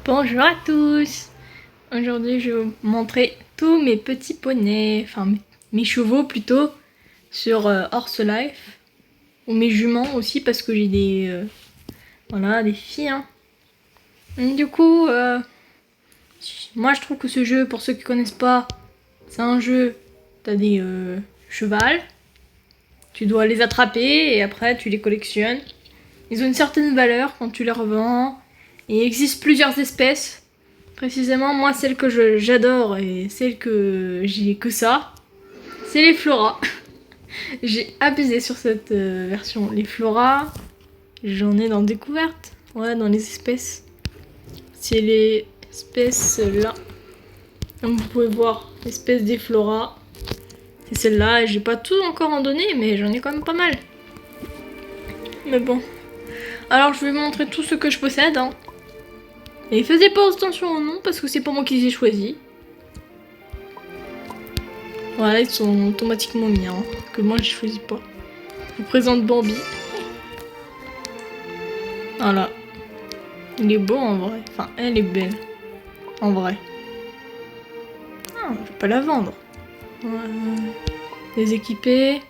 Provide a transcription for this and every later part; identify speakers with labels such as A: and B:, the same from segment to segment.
A: Bonjour à tous. Aujourd'hui je vais vous montrer tous mes petits poneys, enfin mes chevaux plutôt, sur Horse Life. Ou mes juments aussi parce que j'ai des voilà, des filles. Hein. Du coup, moi je trouve que ce jeu, pour ceux qui connaissent pas, c'est un jeu, t'as des chevals, tu dois les attraper et après tu les collectionnes. Ils ont une certaine valeur quand tu les revends. Et il existe plusieurs espèces. Précisément, moi, celle que j'adore et celle que j'ai que ça, c'est les Flora. J'ai abusé sur cette version. Les Flora, j'en ai dans Découverte. Ouais, dans les espèces. C'est les espèces là. Comme vous pouvez voir, l'espèce des Flora. C'est celle-là. J'ai pas tout encore en donné, mais j'en ai quand même pas mal. Mais bon. Alors, je vais vous montrer tout ce que je possède. Hein. Et faisez pas attention au nom parce que c'est pas moi qui les ai choisis. Voilà, ils sont automatiquement mis, hein, que moi je choisis pas. Je vous présente Bambi. Voilà. Il est beau en vrai. Enfin, elle est belle. En vrai. Ah, je vais pas la vendre. Les équiper.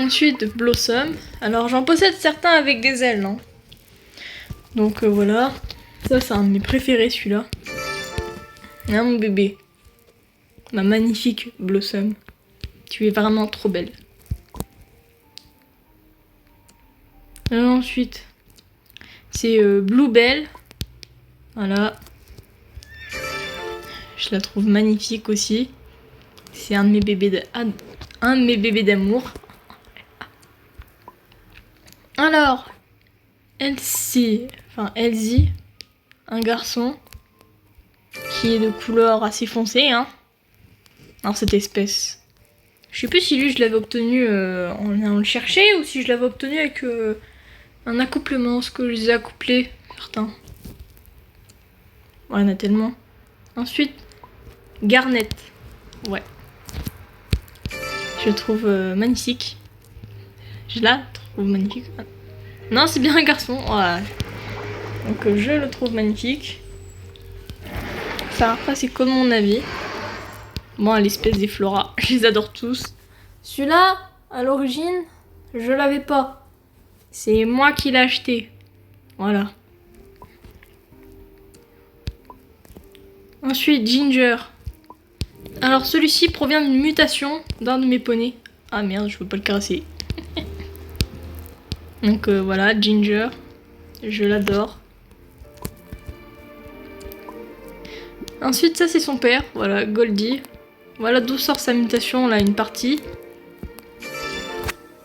A: Ensuite, Blossom. Alors, j'en possède certains avec des ailes. Hein. Donc voilà. Ça, c'est un de mes préférés, celui-là. Ah, mon bébé. Ma magnifique Blossom. Tu es vraiment trop belle. Ensuite, c'est Bluebell. Voilà. Je la trouve magnifique aussi. C'est un de mes bébés d'amour. Alors, Elsie, un garçon qui est de couleur assez foncée. Hein. Alors cette espèce. Je sais plus si lui je l'avais obtenu en allant le chercher ou si je l'avais obtenu avec un accouplement, ce que je les ai accouplés, certains. Ouais, il y en a tellement. Ensuite, Garnet. Ouais. Je le trouve magnifique. Je la trouve magnifique. Non, c'est bien un garçon. Ouais. Donc je le trouve magnifique. Ça, après, c'est comme mon avis. Bon, l'espèce des Flora, je les adore tous. Celui-là, à l'origine, je l'avais pas. C'est moi qui l'ai acheté. Voilà. Ensuite, Ginger. Alors, celui-ci provient d'une mutation d'un de mes poneys. Ah merde, je peux pas le caresser. Donc voilà, Ginger. Je l'adore. Ensuite, ça c'est son père, voilà, Goldie. Voilà d'où sort sa mutation, là, une partie.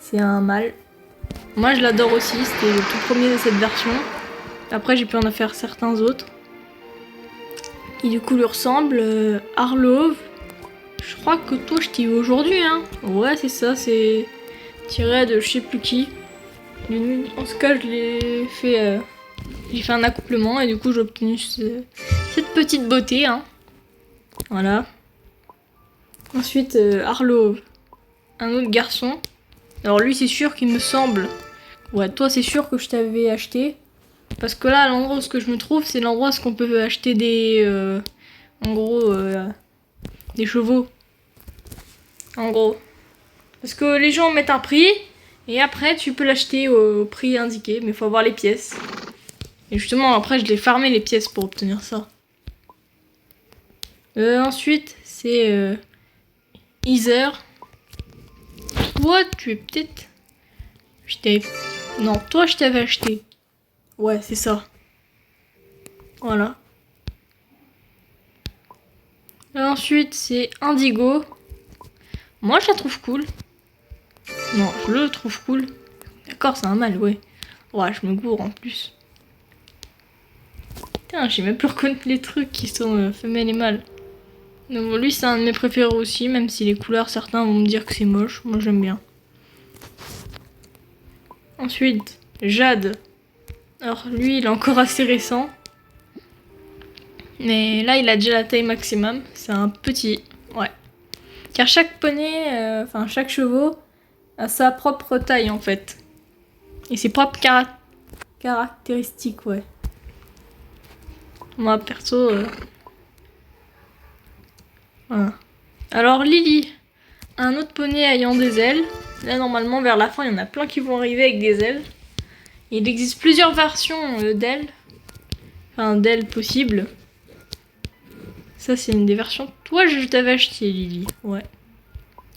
A: C'est un mâle. Moi je l'adore aussi, c'était le tout premier de cette version. Après j'ai pu en faire certains autres. Et du coup lui ressemble, Arlove. Je crois que toi je t'ai eu aujourd'hui, hein. Ouais c'est ça, c'est tiré de je sais plus qui. En ce cas je l'ai fait... j'ai fait un accouplement et du coup j'ai obtenu cette petite beauté, hein. Voilà. Ensuite, Arlove, un autre garçon. Alors lui, c'est sûr qu'il me semble... Ouais, toi, c'est sûr que je t'avais acheté. Parce que là, l'endroit où je me trouve, c'est l'endroit où on peut acheter des... en gros, des chevaux. En gros. Parce que les gens mettent un prix, et après, tu peux l'acheter au prix indiqué, mais il faut avoir les pièces. Et justement, après, je l'ai farmé les pièces pour obtenir ça. Ensuite, c'est... Heather. Toi, tu es peut-être... Non, toi, je t'avais acheté. Ouais, c'est ça. Voilà. Ensuite, c'est Indigo. Moi, je la trouve cool. Non, je le trouve cool. D'accord, c'est un mâle, ouais. Ouais, je me gourre en plus. Putain, j'ai même plus reconnaître les trucs qui sont femelles et mâles. Donc, bon, lui, c'est un de mes préférés aussi, même si les couleurs, certains vont me dire que c'est moche. Moi, j'aime bien. Ensuite, Jade. Alors, lui, il est encore assez récent. Mais là, il a déjà la taille maximum. C'est un petit. Ouais. Car chaque poney, enfin chaque chevaux, a sa propre taille en fait. Et ses propres caractéristiques, ouais. Moi, perso... Voilà. Alors, Lily, un autre poney ayant des ailes. Là, normalement, vers la fin, il y en a plein qui vont arriver avec des ailes. Il existe plusieurs versions d'ailes. Enfin, d'ailes possibles. Ça, c'est une des versions. Toi, je t'avais acheté, Lily. Ouais.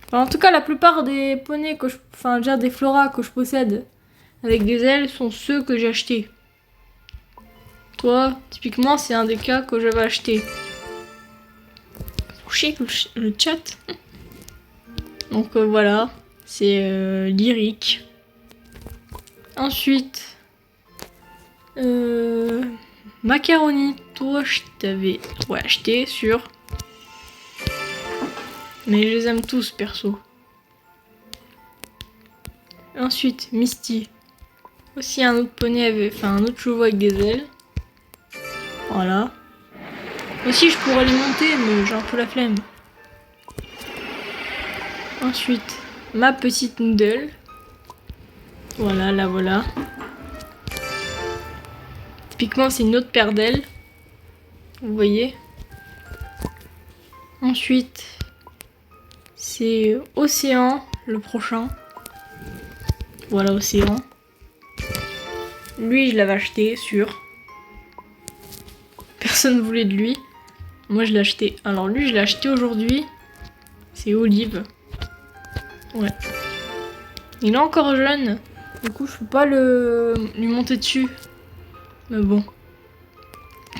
A: Enfin, en tout cas, la plupart des poneys que je... Enfin, déjà des floras que je possède avec des ailes sont ceux que j'ai achetés. Toi, typiquement, c'est un des cas que j'avais acheté. Couchez le chat. Donc voilà, c'est lyrique. Ensuite, macaroni, toi je t'avais acheté sur. Mais je les aime tous perso. Ensuite, Misty. Aussi un autre poney avec. Enfin un autre chevaux avec des ailes. Voilà. Aussi je pourrais les monter mais j'ai un peu la flemme. Ensuite, ma petite noodle. Voilà, la voilà. Typiquement, c'est une autre paire d'ailes. Vous voyez. Ensuite, c'est Océan, le prochain. Voilà, Océan. Lui, je l'avais acheté, sûr. Personne ne voulait de lui. Moi, je l'ai acheté. Alors, lui, je l'ai acheté aujourd'hui. C'est Olive. Ouais. Il est encore jeune. Du coup, je peux pas lui monter dessus. Mais bon.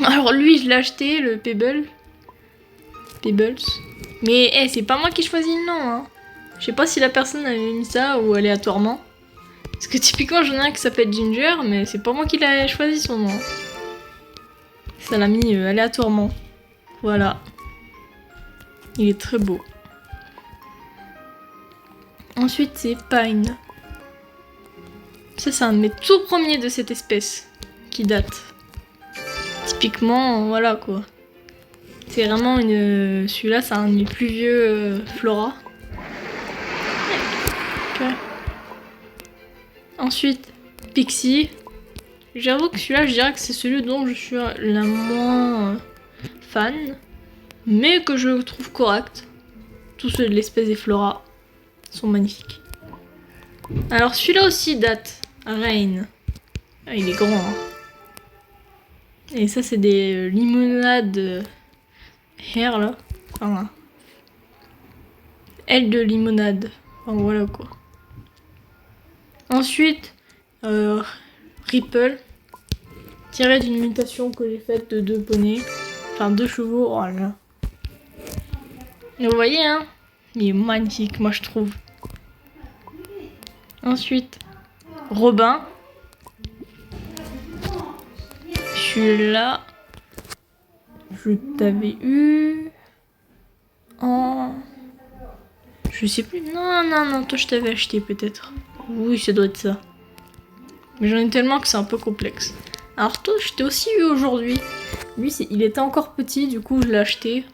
A: Alors, lui, je l'ai acheté, le Pebbles. Mais c'est pas moi qui choisis le nom. Hein. Je sais pas si la personne avait mis ça ou aléatoirement. Parce que typiquement, j'en ai un qui s'appelle Ginger, mais c'est pas moi qui l'ai choisi son nom. Ça l'a mis aléatoirement. Voilà. Il est très beau. Ensuite, c'est Pine. Ça, c'est un de mes tout premiers de cette espèce qui date. Typiquement, voilà quoi. C'est vraiment une. Celui-là, c'est un de mes plus vieux Flora. Okay. Ensuite, Pixie. J'avoue que celui-là, je dirais que c'est celui dont je suis la moins fan, mais que je trouve correct. Tous ceux de l'espèce des Flora sont magnifiques. Alors celui-là aussi date. Rain. Ah, il est grand. Hein. Et ça, c'est des limonades hair là. Enfin, aile de limonade. Enfin voilà quoi. Ensuite, Ripple. Tiré d'une mutation que j'ai faite de 2 poneys. Enfin 2 chevaux. Oh là là. Et vous voyez hein. Il est magnifique moi je trouve. Ensuite, Robin. Celui-là, je t'avais eu en... Je sais plus. Non, toi je t'avais acheté peut-être. Oui, ça doit être ça. Mais j'en ai tellement que c'est un peu complexe. Alors toi, je t'ai aussi eu aujourd'hui. Lui, il était encore petit, du coup je l'ai acheté.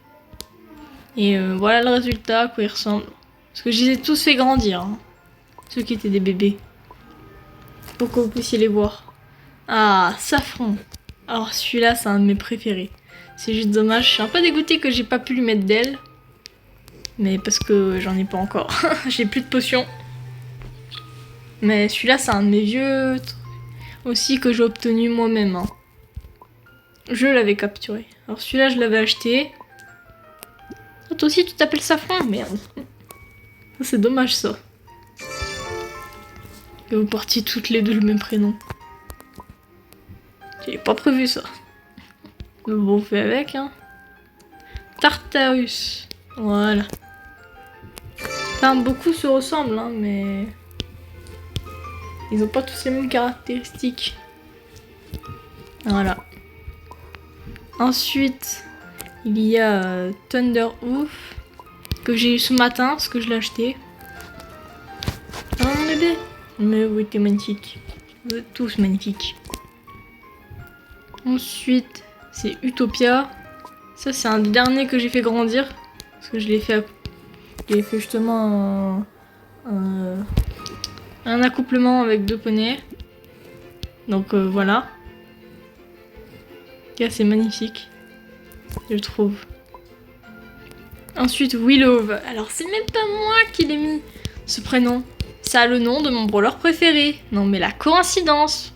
A: Et voilà le résultat, à quoi il ressemble. Parce que je les ai tous fait grandir. Hein. Ceux qui étaient des bébés. Pour que vous puissiez les voir. Ah, Safran. Alors celui-là, c'est un de mes préférés. C'est juste dommage. Je suis un peu dégoûtée que j'ai pas pu lui mettre d'ailes. Mais parce que j'en ai pas encore. J'ai plus de potions. Mais celui-là, c'est un de mes vieux aussi que j'ai obtenu moi-même. Hein. Je l'avais capturé. Alors celui-là, je l'avais acheté. Ah, toi aussi, tu t'appelles Safran? Merde. C'est dommage ça. Que vous portiez toutes les deux le même prénom. J'avais pas prévu ça. Mais bon, on fait avec, hein. Tartarus. Voilà. Enfin, beaucoup se ressemblent, hein, mais... Ils ont pas tous les mêmes caractéristiques. Voilà. Ensuite, il y a Thunder Hoof. Que j'ai eu ce matin, parce que je l'ai acheté. Ah, mon bébé. Mais oui, t'es magnifique. Vous êtes tous magnifiques. Ensuite, c'est Utopia. Ça, c'est un des derniers que j'ai fait grandir. Parce que je l'ai fait justement un accouplement avec 2 poneys. Donc voilà. C'est magnifique, je trouve. Ensuite, Willow. Alors, c'est même pas moi qui l'ai mis, ce prénom. Ça a le nom de mon brawler préféré. Non, mais la coïncidence.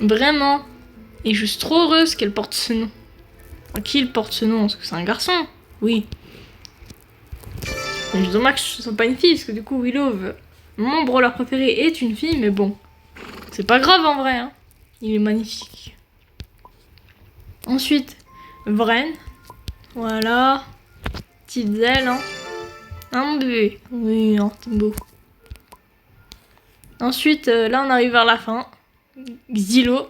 A: Vraiment. Et je suis trop heureuse qu'elle porte ce nom. Enfin, qu'il porte ce nom, parce que c'est un garçon. Oui. Mais je dommage que ce soit pas une fille, parce que du coup, Willow, mon brawler préféré, est une fille, mais bon. C'est pas grave en vrai, hein. Il est magnifique. Ensuite, Vren. Voilà. Petites ailes, hein. Un bébé. Oui, hein, c'est beau. Ensuite, là, on arrive vers la fin. Xylo.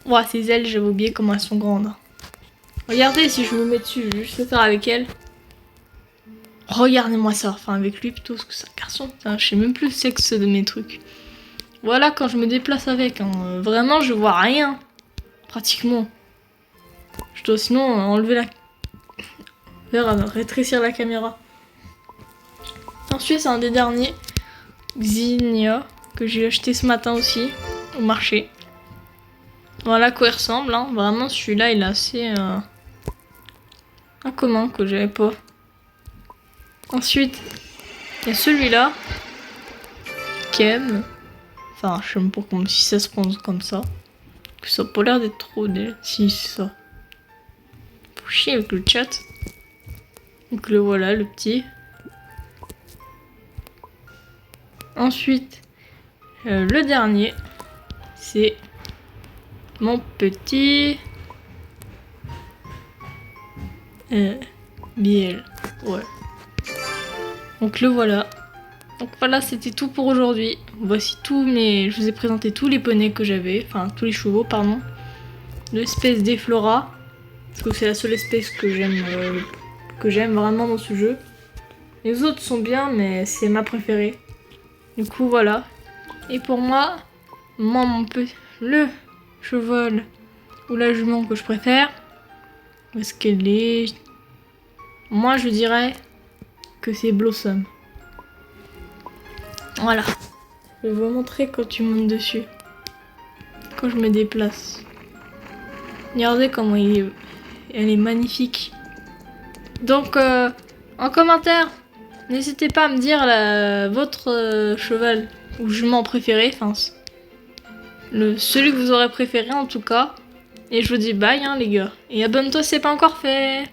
A: Ouah, ses ailes, j'avais oublié comment elles sont grandes. Regardez, si je me mets dessus, je vais juste le faire avec elle. Regardez-moi ça. Enfin, avec lui plutôt, parce que c'est un garçon. Putain, je sais même plus le sexe de mes trucs. Voilà, quand je me déplace avec. Hein. Vraiment, je vois rien. Pratiquement. Je dois sinon enlever la... rétrécir la caméra. Ensuite, c'est un des derniers. Xenia, que j'ai acheté ce matin aussi, au marché. Voilà à quoi il ressemble. Hein. Vraiment, celui-là, il est assez... incommun, que j'avais pas. Ensuite, il y a celui-là. Kem. Enfin, je sais même pas si ça se prononce comme ça. Que ça a pas l'air d'être trop... Si, c'est ça. Faut chier avec le chat. Donc le voilà, le petit. Ensuite, le dernier, c'est mon petit... Biel. Ouais. Donc le voilà. Donc voilà, c'était tout pour aujourd'hui. Voici tous mes... Je vous ai présenté tous les poneys que j'avais. Enfin, tous les chevaux, pardon. L'espèce d'Efflora. Parce que c'est la seule espèce que j'aime vraiment dans ce jeu. Les autres sont bien, mais c'est ma préférée. Du coup, voilà. Et pour moi, le cheval ou la jument que je préfère, parce qu'elle est... Moi, je dirais que c'est Blossom. Voilà. Je vais vous montrer quand tu montes dessus. Quand je me déplace. Regardez comment elle est magnifique. Donc, en commentaire, n'hésitez pas à me dire votre cheval ou jument préféré. Enfin, celui que vous aurez préféré en tout cas. Et je vous dis bye, hein, les gars. Et abonne-toi si c'est pas encore fait.